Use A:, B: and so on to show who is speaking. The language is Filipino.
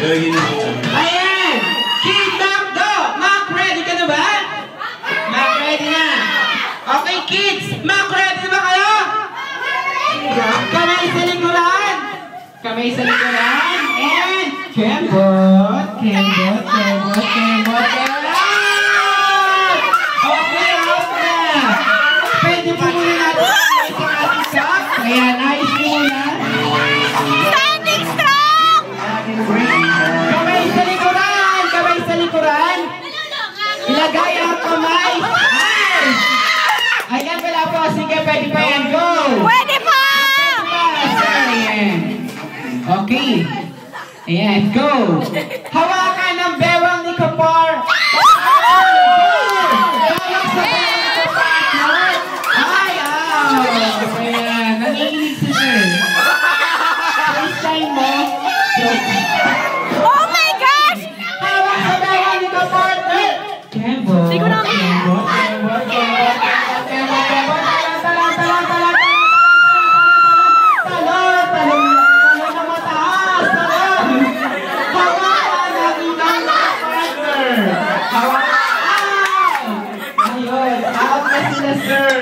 A: Ayan! Kid Macdo! Mac, ready ka na ba? Mac, ready na. Okay, kids! Mac, ready na ba kayo? Kamay sa likuran! Kamay sa likuran! And kembot! Kembot! Kembot! Kembot! Kembot! Okay, out na! Pwede po muna natin sa ating sock. Ayan, ayos mo muna.
B: Standing strong!
A: Kamay sa likuran! Kamay sa likuran! Ilagay ang kamay! Ay! Ayan, wala po. Sige, pwede pa yan. Go!
B: Pwede pa!
A: Ayan. Okay. Ayan, go! Hawakan ang bewang ni Kapar! Hawak sa bewang ni Kapar! Ay, ayan. Nanginginig si Sir. First time mo.
B: Oh my gosh!
A: Hawak sa bewang ni Kapar! Kembo.
B: Hindi ko namin.
A: Kembo. Kembo. Kembo. Kembo. Ayun, out na sila, sir.